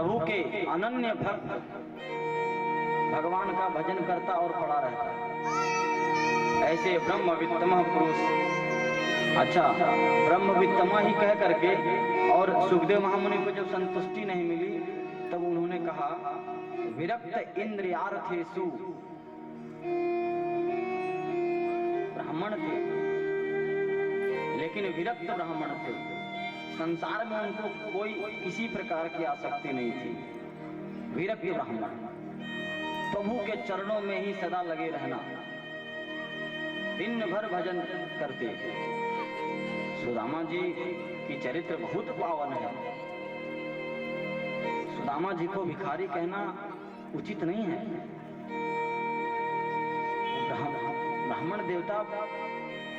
प्रभु के अनन्य भक्त भगवान का भजन करता और पड़ा रहता। ऐसे ब्रह्मवित्तम पुरुष, अच्छा ब्रह्मवित्तम ही कह करके, और सुखदेव महामुनि को जब संतुष्टि नहीं मिली तब उन्होंने कहा विरक्त इंद्रियार्थेषु, ब्राह्मण थे लेकिन विरक्त ब्राह्मण थे, संसार में उनको कोई किसी प्रकार की आसक्ति नहीं थी। विरक्त ब्राह्मण प्रभु के चरणों में ही सदा लगे रहना, दिन भर भजन करते। सुदामा जी की चरित्र बहुत पावन है। सुदामा जी को भिखारी कहना उचित नहीं है। ब्राह्मण देवता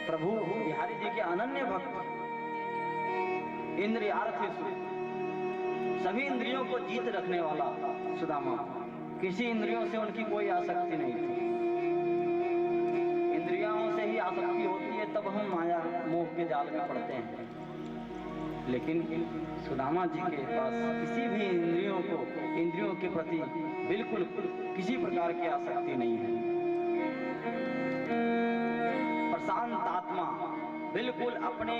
प्रभु बिहारी जी के अनन्य भक्त, इंद्रियार्थेषु, सभी इंद्रियों को जीत रखने वाला सुदामा, किसी इंद्रियों से उनकी कोई आसक्ति नहीं थी। इंद्रियों से ही आसक्ति होती है तब हम माया मोह के जाल में पड़ते हैं, लेकिन सुदामा जी के पास किसी भी इंद्रियों के प्रति बिल्कुल किसी प्रकार की आसक्ति नहीं है। प्रशांत आत्मा, बिल्कुल अपने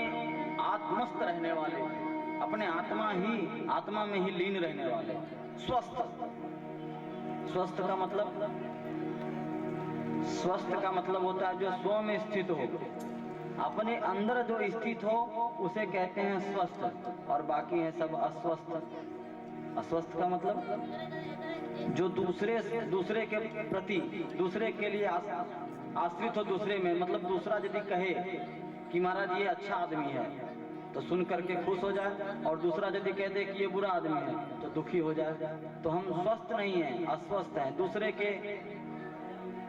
आत्मस्थ रहने वाले, अपने आत्मा में ही लीन रहने वाले, स्वस्थ। स्वस्थ का मतलब होता है जो स्व में स्थित हो, अपने अंदर जो स्थित हो उसे कहते हैं स्वस्थ, और बाकी है सब अस्वस्थ। अस्वस्थ का मतलब जो दूसरे के प्रति, दूसरे के लिए आश्रित हो दूसरे में, मतलब दूसरा यदि कहे कि महाराज ये अच्छा आदमी है तो सुन करके खुश हो जाए, और दूसरा यदि कह दे कि ये बुरा आदमी है तो दुखी हो जाए। तो हम स्वस्थ नहीं हैं, अस्वस्थ हैं, दूसरे के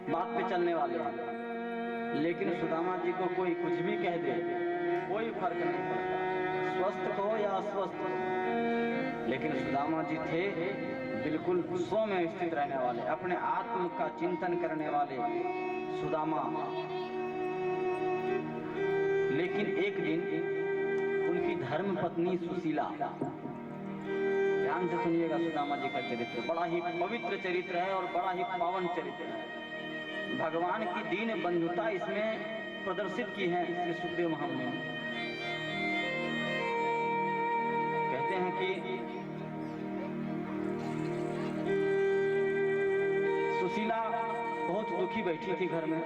बात पे चलने वाले हैं। लेकिन सुदामा जी को कोई कुछ भी कह दे कोई फर्क नहीं पड़ता, स्वस्थ हो या अस्वस्थ हो। लेकिन सुदामा जी थे बिल्कुल स्व में स्थित रहने वाले, अपने आत्म का चिंतन करने वाले सुदामा। लेकिन एक दिन उनकी धर्म पत्नी सुशीला, ध्यान से सुनिएगा, सुदामा जी का चरित्र बड़ा ही पवित्र चरित्र है और बड़ा ही पावन चरित्र है। भगवान की दीन बंधुता इसमें प्रदर्शित की है श्री सुखदेव महामुनि ने। कहते हैं कि सुशीला बहुत दुखी बैठी थी घर में।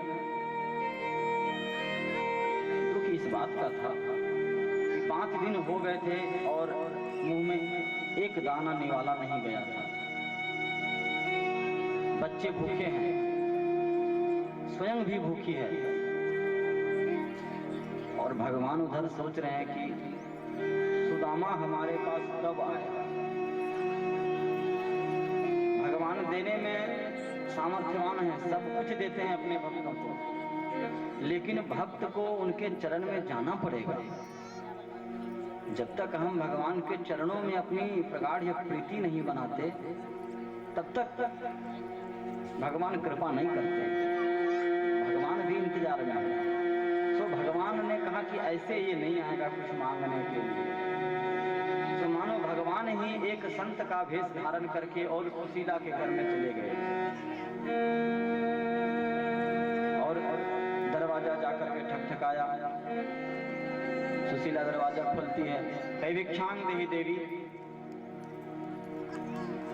दुख इस बात का था कि 5 दिन हो गए थे और मुंह में एक दाना निवाला नहीं गया था। बच्चे भूखे हैं, स्वयं भी भूखी है, और भगवान उधर सोच रहे हैं कि सुदामा हमारे पास कब आएगा। भगवान देने में सामर्थ्यवान है, सब कुछ देते हैं अपने भक्तों को, लेकिन भक्त को उनके चरण में जाना पड़ेगा। जब तक हम भगवान के चरणों में अपनी प्रगाढ़ प्रीति नहीं बनाते तब तक भगवान कृपा नहीं करते। भगवान भी इंतजार में है। तो भगवान ने कहा कि ऐसे ये नहीं आएगा कुछ मांगने के लिए। तो मानो भगवान ही एक संत का भेष धारण करके और सुशीला के घर में चले गए और दरवाजा जाकर के ठकठकाया। सुशीला दरवाजा खोलती है, कई भिक्षांग देही देवी।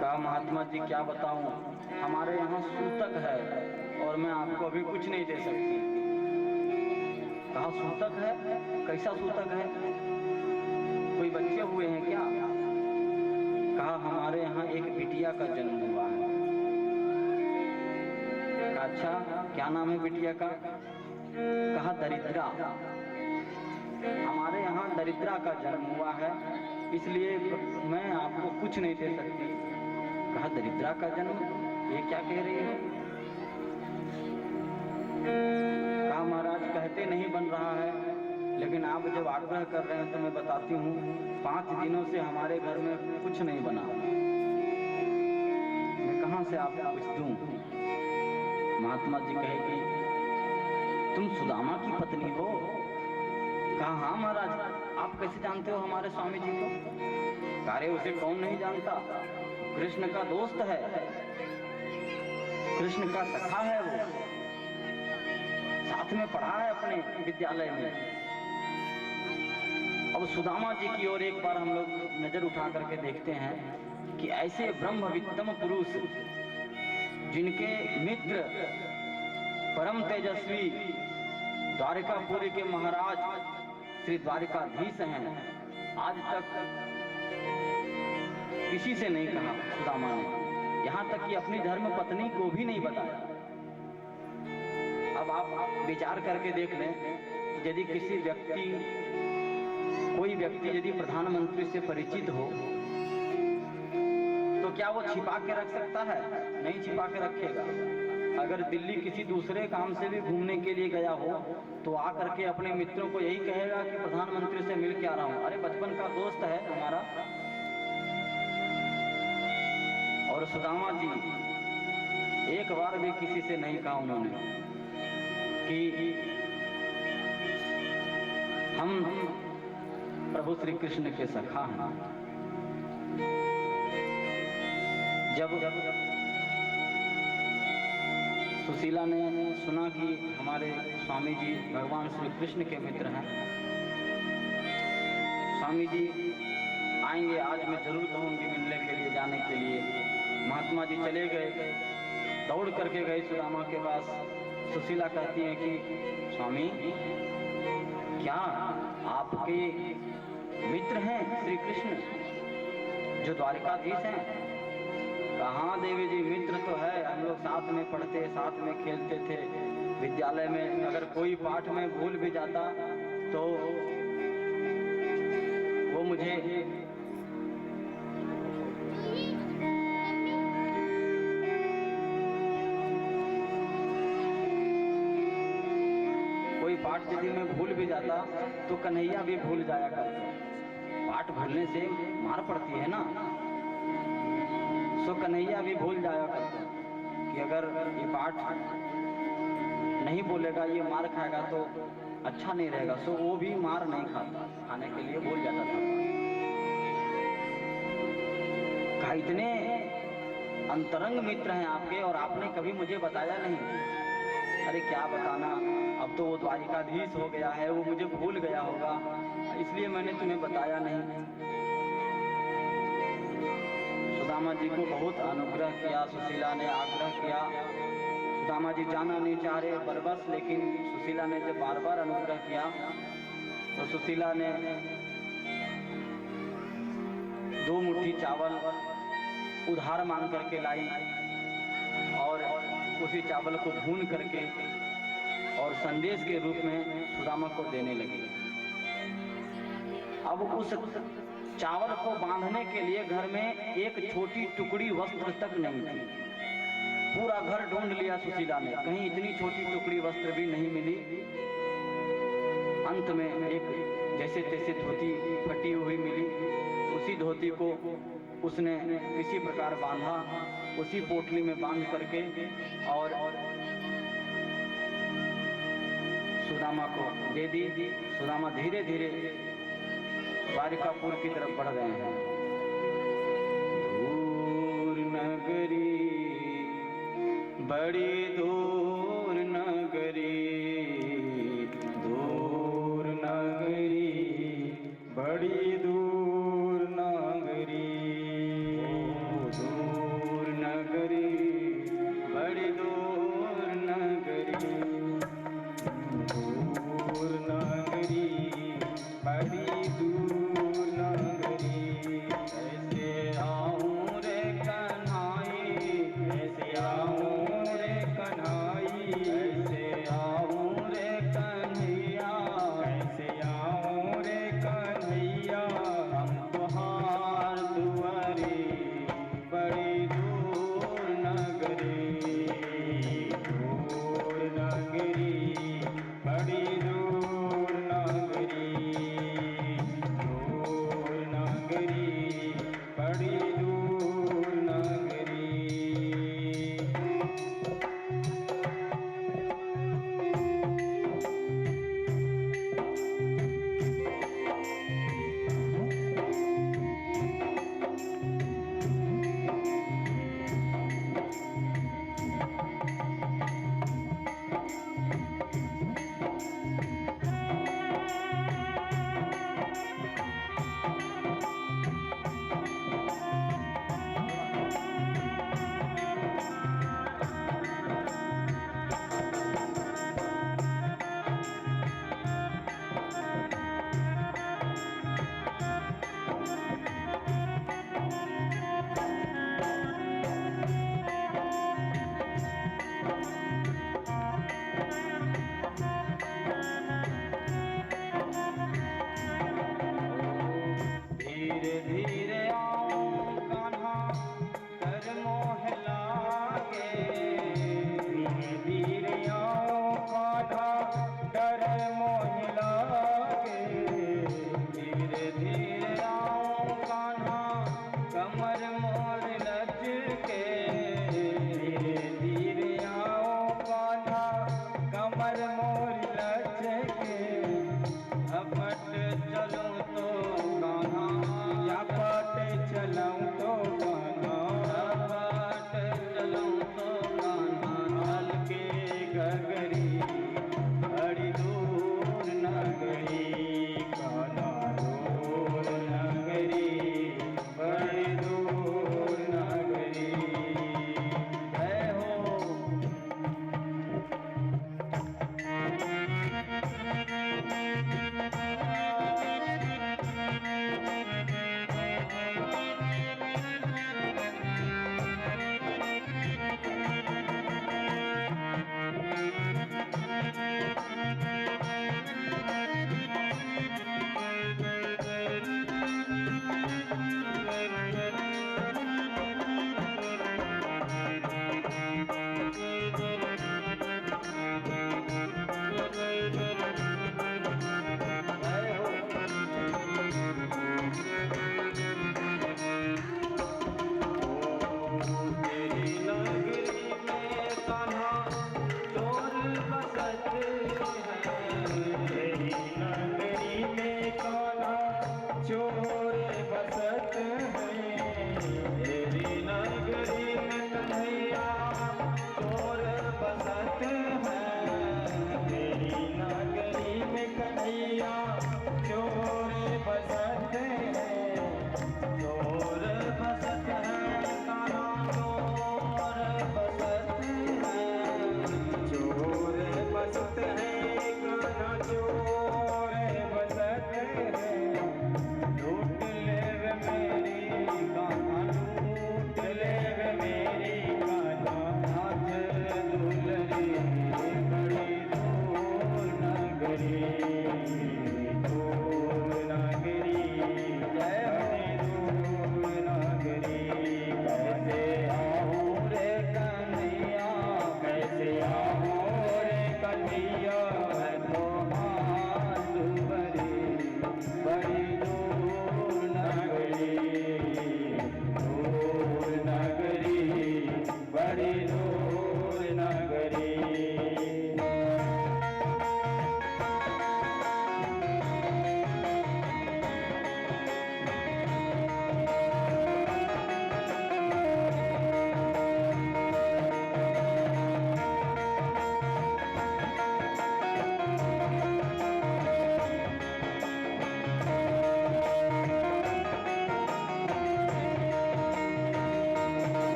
कहा महात्मा जी क्या बताऊं, हमारे यहाँ सूतक है और मैं आपको अभी कुछ नहीं दे सकती। कहा सूतक है, कैसा सूतक है, कोई बच्चे हुए हैं क्या? कहा हमारे यहाँ एक बिटिया का जन्म हुआ है। कहा अच्छा क्या नाम है बिटिया का? कहा दरिद्रा। हमारे यहाँ दरिद्रा का जन्म हुआ है इसलिए मैं आपको कुछ नहीं दे सकती। कहा दरिद्रा का जन्म, ये क्या कह रही है? कहा महाराज कहते नहीं बन रहा है, लेकिन आप जब आग्रह कर रहे हैं तो मैं बताती हूँ, 5 दिनों से हमारे घर में कुछ नहीं बना, मैं कहाँ से आपको कुछ दूं? महात्मा जी कहेगी तुम सुदामा की पत्नी हो? कहा हाँ महाराज। आप कैसे जानते हो हमारे स्वामी जी को? अरे उसे कौन नहीं जानता, कृष्ण का दोस्त है, कृष्ण का सखा है, वो साथ में पढ़ा है अपने विद्यालय में। अब सुदामा जी की ओर एक बार हम लोग नजर उठा करके देखते हैं कि ऐसे ब्रह्मवित्तम पुरुष जिनके मित्र परम तेजस्वी द्वारिकापुरी के महाराज श्री द्वारिकाधीश हैं, आज तक किसी से नहीं कहा सुदामा ने, यहाँ तक कि अपनी धर्म पत्नी को भी नहीं बताया। अब आप विचार करके देख लें, यदि किसी व्यक्ति, कोई व्यक्ति यदि प्रधानमंत्री से परिचित हो तो क्या वो छिपा के रख सकता है? नहीं छिपा के रखेगा। अगर दिल्ली किसी दूसरे काम से भी घूमने के लिए गया हो तो आकर के अपने मित्रों को यही कहेगा कि प्रधानमंत्री से मिल के आ रहा हूं, अरे बचपन का दोस्त है हमारा। और सुदामा जी एक बार भी किसी से नहीं कहा उन्होंने कि हम प्रभु श्री कृष्ण के सखा हैं। जब सुशीला ने सुना कि हमारे स्वामी जी भगवान श्री कृष्ण के मित्र हैं, स्वामी जी आएंगे, आज मैं जरूर कहूँगी मिलने के लिए, जाने के लिए। महात्मा जी चले गए, दौड़ करके गए सुदामा के पास। सुशीला कहती है कि स्वामी क्या आपके मित्र हैं श्री कृष्ण जो द्वारिकाधीश हैं? कहाँ देवी जी, मित्र तो है, हम लोग साथ में पढ़ते, साथ में खेलते थे विद्यालय में। अगर कोई पाठ में भूल भी जाता तो वो मुझे कोई पाठ यदि मैं भूल भी जाता तो कन्हैया भी भूल जाया करता। पाठ भूलने से मार पड़ती है ना, सो कन्हैया भी भूल जाया करता कि अगर ये पाठ नहीं बोलेगा, ये मार खाएगा तो अच्छा नहीं रहेगा। सो वो भी मार नहीं खाता, खाने के लिए भूल जाता था। कहा इतने अंतरंग मित्र हैं आपके और आपने कभी मुझे बताया नहीं। अरे क्या बताना, अब तो वो द्वारिकाधीश हो गया है, वो मुझे भूल गया होगा, इसलिए मैंने तुम्हें बताया नहीं। सुदामा जी को बहुत अनुग्रह किया, सुशीला ने आग्रह किया। सुदामा जी जाना नहीं चाह रहे बरबस, लेकिन सुशीला ने जब बार बार अनुग्रह किया तो सुशीला ने 2 मुट्ठी चावल उधार मांग करके लाई और उसी चावल को भून करके और संदेश के रूप में सुदामा को देने लगी। अब उस चावल को बांधने के लिए घर में एक छोटी टुकड़ी वस्त्र तक नहीं थी। पूरा घर ढूंढ लिया सुशीला ने, कहीं इतनी छोटी टुकड़ी वस्त्र भी नहीं मिली। अंत में एक जैसे तैसे धोती फटी हुई मिली। उसी धोती को उसने किसी प्रकार बांधा, उसी पोटली में बांध करके और सुदामा को दे दी। सुदामा धीरे धीरे द्वारिकापुर की तरफ बढ़ रहे हैं। दूर नगरी, बड़ी दूर नगरी, दूर नगरी, बड़ी दूर नगरी, दूर नगरी, बड़ी दूर नगरी, दूर नगरी, बड़ी दूर नगरी। कैसे आऊं रे कन्हाई, कैसे आऊं रे कन्हाई, कैसे आऊं रे कन्हैया, कैसे आऊं रे कन्हैया। हम तुहार दुआरे बड़ी दूर नगरी, दूर नगरी, बड़ी दूर नगरी, धीरे धीरे आऊं कान्हा कर मोह लागे, धीरे धीरे आऊं कान्हा डर मोह लागे, धीरे धीरे आऊं कान्हा कमर मोर लचके, धीरे धीरे आऊं कान्हा कमर मोर लचके, झपट चलूं तो